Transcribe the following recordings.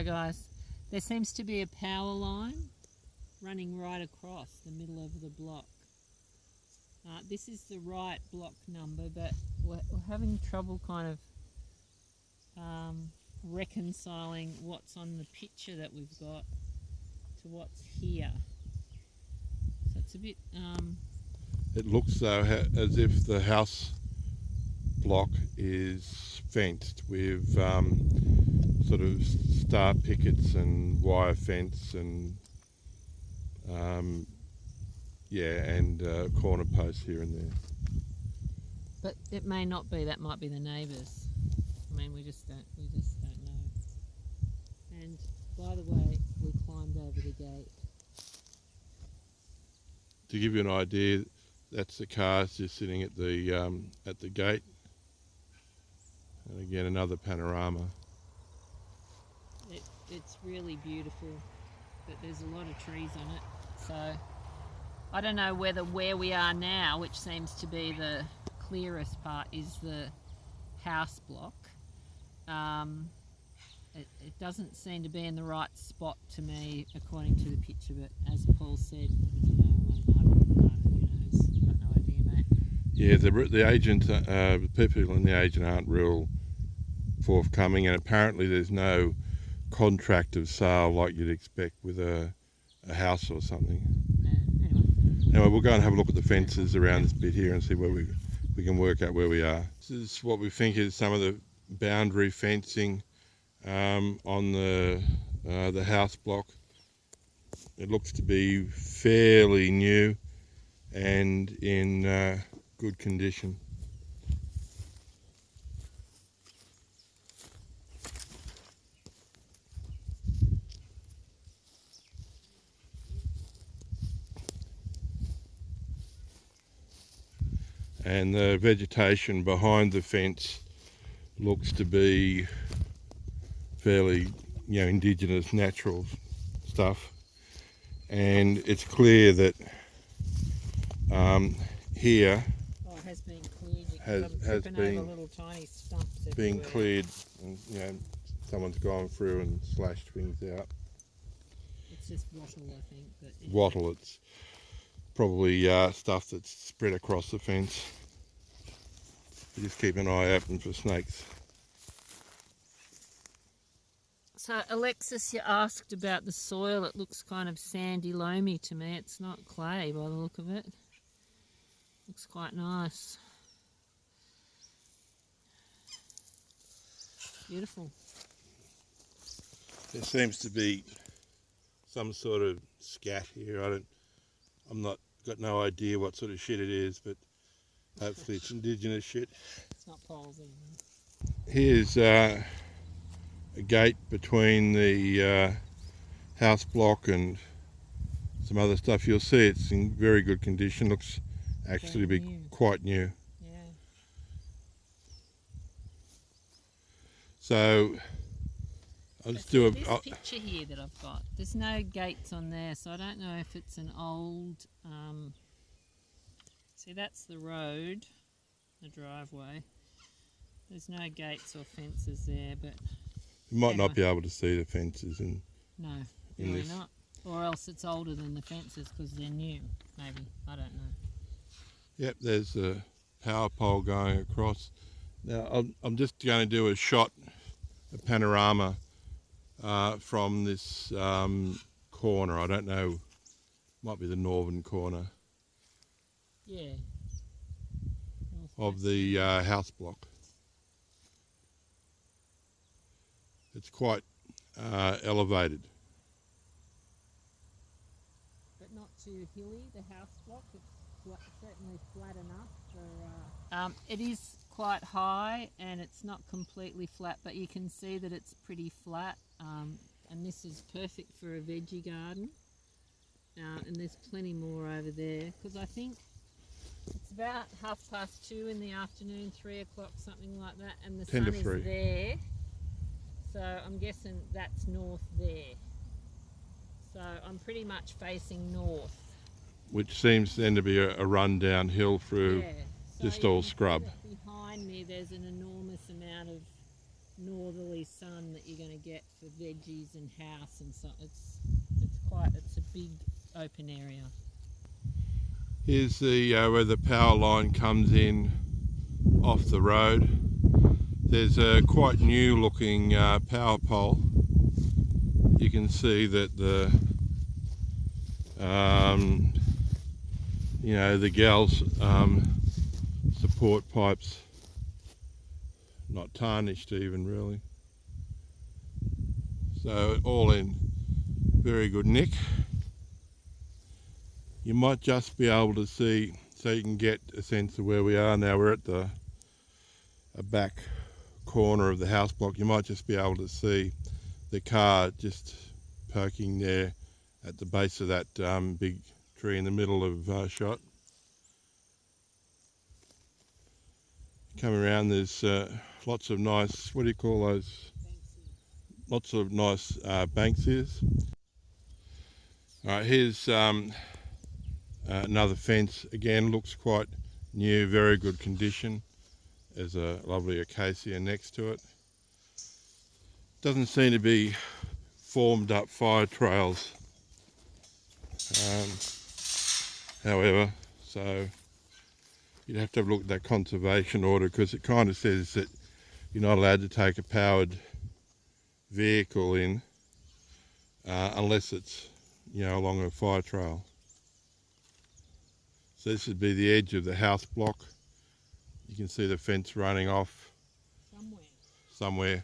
Hi guys. There seems to be a power line running right across the middle of the block. This is the right block number, but we're having trouble kind of reconciling what's on the picture that we've got to what's here. So it's a bit... It looks though as if the house block is fenced with sort of star pickets and wire fence and corner posts here and there. But it may not be. That might be the neighbours. I mean, we just don't know. And by the way, we climbed over the gate. To give you an idea, that's the cars just sitting at the gate. And again, another panorama. It's really beautiful, but there's a lot of trees on it. So I don't know whether where we are now, which seems to be the clearest part, is the house block. It doesn't seem to be in the right spot to me, according to the picture, but as Paul said, who knows? I've got no idea, mate. Yeah, the agent, the people in the agent aren't real forthcoming, and apparently there's no contract of sale like you'd expect with a house or something. Anyway, we'll go and have a look at the fences around this bit here and see where we can work out where we are. This is what we think is some of the boundary fencing on the house block. It looks to be fairly new and in good condition. And the vegetation behind the fence looks to be fairly, indigenous, natural stuff. And it's clear that here it has been cleared. has been over little tiny stumps being everywhere. cleared, and someone's gone through and slashed things out. It's just wattle, I think. But Wattle, it's probably stuff that's spread across the fence. You just keep an eye open for snakes. So Alexis, you asked about the soil. It looks kind of sandy loamy to me. It's not clay by the look of it. Looks quite nice. Beautiful. There seems to be some sort of scat here. Got no idea what sort of shit it is, but hopefully it's indigenous shit. It's not poles either. Here's a gate between the house block and some other stuff. You'll see it's in very good condition. Looks actually to be quite new. Yeah. So I'll just do this picture here that I've got. There's no gates on there, so I don't know if it's an old. See, that's the road, the driveway. There's no gates or fences there, but you might not be able to see the fences in. No, really not. Or else it's older than the fences because they're new. Maybe, I don't know. Yep, there's a power pole going across. Now I'm just going to do a panorama from this corner. I don't know, might be the northern corner. Yeah. Of the house block. It's quite elevated. But not too hilly, the house block. It's certainly flat enough for... it is quite high and it's not completely flat, but you can see that it's pretty flat. And this is perfect for a veggie garden. And there's plenty more over there, because I think it's about 2:30 in the afternoon, 3 o'clock, something like that, and the sun is there. So I'm guessing that's north there. So I'm pretty much facing north. Which seems then to be a run downhill through just all scrub. Behind me there's an enormous amount of northerly sun that you're going to get for veggies and house and so it's a big open area. Here's the where the power line comes in off the road. There's a quite new looking power pole. You can see that the the gal's support pipes not tarnished even really. So all in very good nick. You might just be able to see, so you can get a sense of where we are now. We're at a back corner of the house block. You might just be able to see the car just poking there at the base of that big tree in the middle of shot. Come around, there's lots of nice, what do you call those? Lots of nice banksias. Alright, here's another fence. Again, looks quite new, very good condition. There's a lovely acacia next to it. Doesn't seem to be formed up fire trails, however, so you'd have to have a look at that conservation order, because it kind of says that you're not allowed to take a powered vehicle in unless it's along a fire trail. So this would be the edge of the house block. You can see the fence running off somewhere.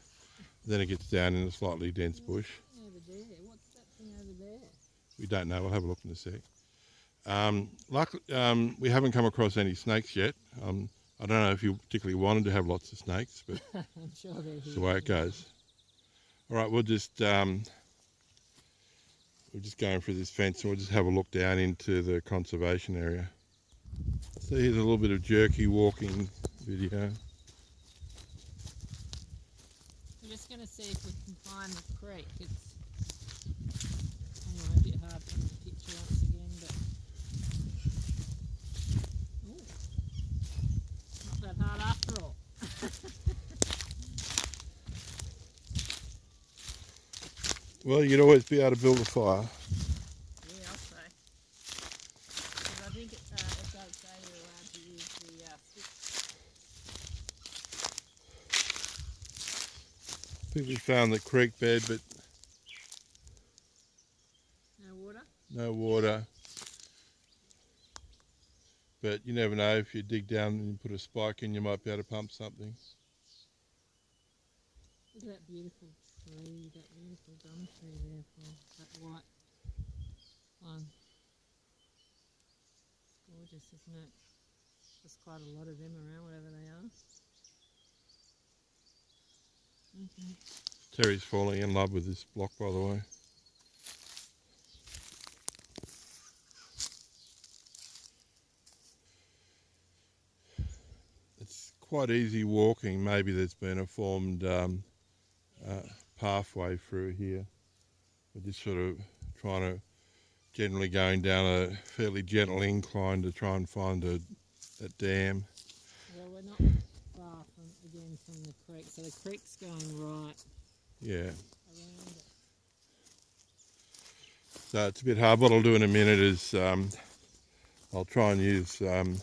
Then it gets down in a slightly dense bush. Over there. What's that thing over there? We don't know. We'll have a look in a sec. We haven't come across any snakes yet. I don't know if you particularly wanted to have lots of snakes, but I'm sure that's the way it goes. All right, we're just going through this fence, and we'll just have a look down into the conservation area. So here's a little bit of jerky walking video. We're just going to see if we can find the creek. It's a bit hard from the picture once again, but not that hard after all. Well, you'd always be able to build a fire. Yeah, I'll say. Because I think it does say you're allowed to use the sticks. I think we found the creek bed, but No water? no water. But you never know, if you dig down and you put a spike in, you might be able to pump something. Look at that beautiful tree, that beautiful gum tree there, that white one. It's gorgeous, isn't it? There's quite a lot of them around, whatever they are. Okay. Terry's falling in love with this block, by the way. It's quite easy walking. Maybe there's been a formed pathway through here. We're just sort of generally going down a fairly gentle incline to try and find a dam. Well, we're not far from the creek, so the creek's going right. Yeah. Around it. So it's a bit hard. What I'll do in a minute is I'll try and use the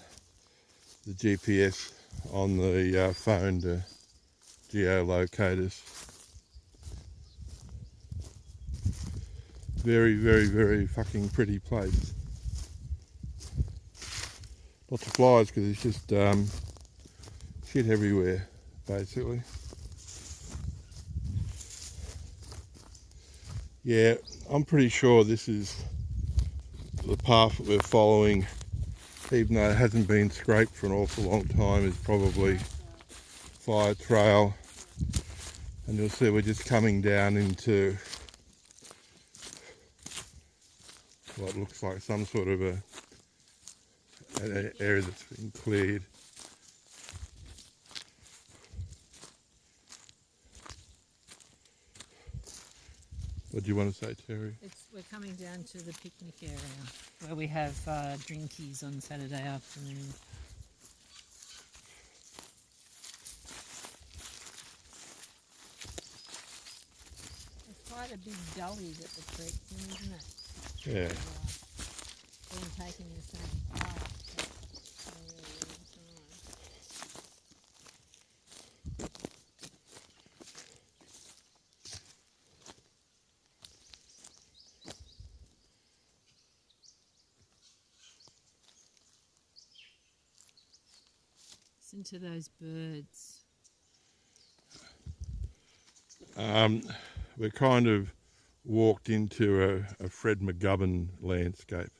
GPS on the phone to geolocate us. Very, very, very fucking pretty place. Lots of flies because it's just shit everywhere, basically. Yeah, I'm pretty sure this is the path that we're following, even though it hasn't been scraped for an awful long time. It's probably fire trail, and you'll see we're just coming down into what looks like some sort of an area that's been cleared. What do you want to say, Terry? We're coming down to the picnic area where we have drinkies on Saturday afternoon. quite a big gully that the creek's in, isn't it? Yeah. Been taking the same path for a really long time. Listen to those birds. We kind of walked into a Fred McGovern landscape.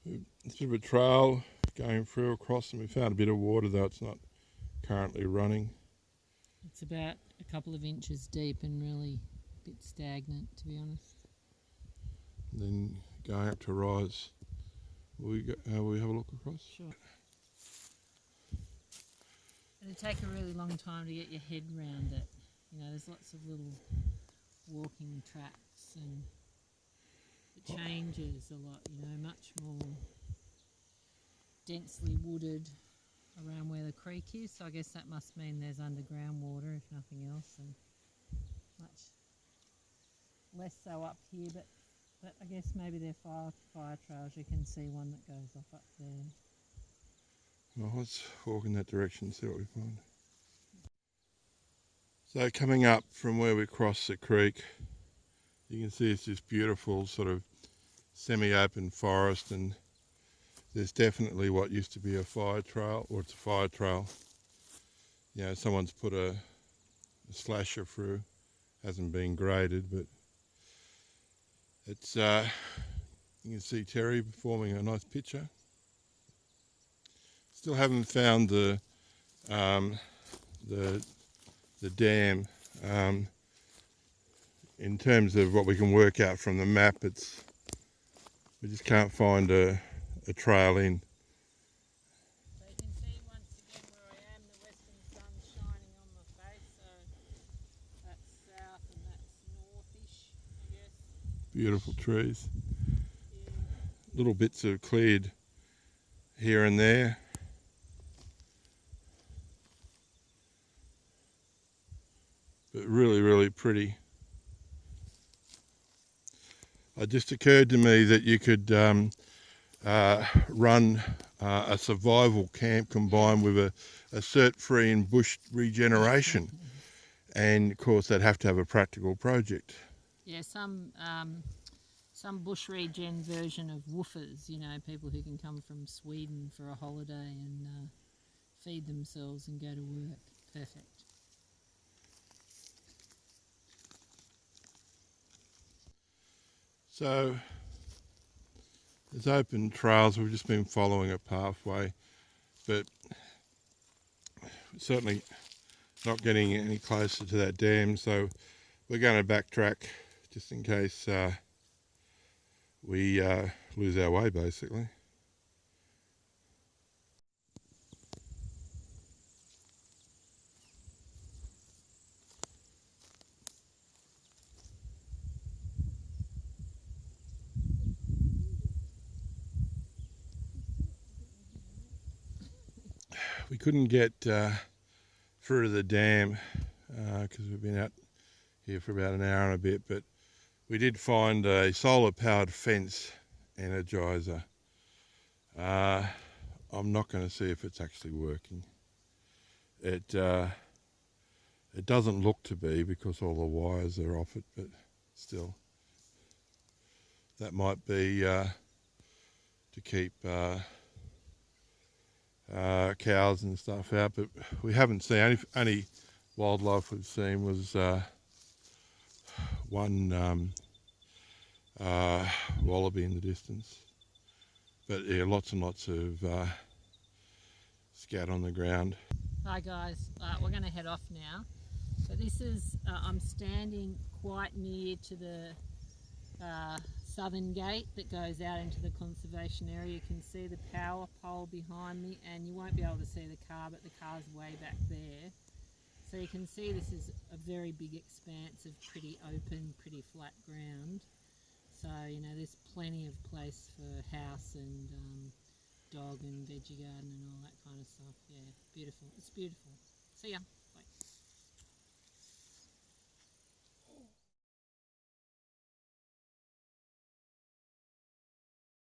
It's a bit of a trail going through across, and we found a bit of water, though it's not currently running. It's about a couple of inches deep and really a bit stagnant, to be honest. And then going up to rise. Will we have a look across? Sure. It'd take a really long time to get your head round it. You know, there's lots of little walking tracks and it changes a lot, you know, much more densely wooded around where the creek is. So I guess that must mean there's underground water, if nothing else, and much less so up here. But I guess maybe they're fire trails. You can see one that goes off up there. Well, let's walk in that direction and see what we find. So coming up from where we cross the creek, you can see it's this beautiful sort of semi-open forest, and there's definitely what used to be a fire trail, or it's a fire trail. You know, someone's put a slasher through, hasn't been graded, but it's, you can see Terry forming a nice picture. Still haven't found the dam. In terms of what we can work out from the map, we just can't find a trail in. So you can see once again where I am, the western sun's shining on my face, so that's south and that's northish, I guess. Beautiful trees. Yeah. Little bits are cleared here and there. But really, really pretty. It just occurred to me that you could run a survival camp combined with a cert-free and bush regeneration. And of course, they'd have to have a practical project. Yeah, some bush regen version of woofers, you know, people who can come from Sweden for a holiday and feed themselves and go to work. Perfect. So there's open trails. We've just been following a pathway, but certainly not getting any closer to that dam. So we're going to backtrack just in case we lose our way, basically. We couldn't get through to the dam because we've been out here for about an hour and a bit, but we did find a solar powered fence energizer. I'm not going to see if it's actually working. It doesn't look to be because all the wires are off it, but still, that might be to keep cows and stuff out, but we haven't seen any wildlife we've seen was one wallaby in the distance, but yeah, lots and lots of scat on the ground. Hi guys, we're going to head off now. So this is, I'm standing quite near to the southern gate that goes out into the conservation area. You can see the power pole behind me, and you won't be able to see the car, but the car's way back there. So you can see this is a very big expanse of pretty open, pretty flat ground. So, you know, there's plenty of place for house and dog and veggie garden and all that kind of stuff. Yeah, beautiful. It's beautiful. See ya. Bye.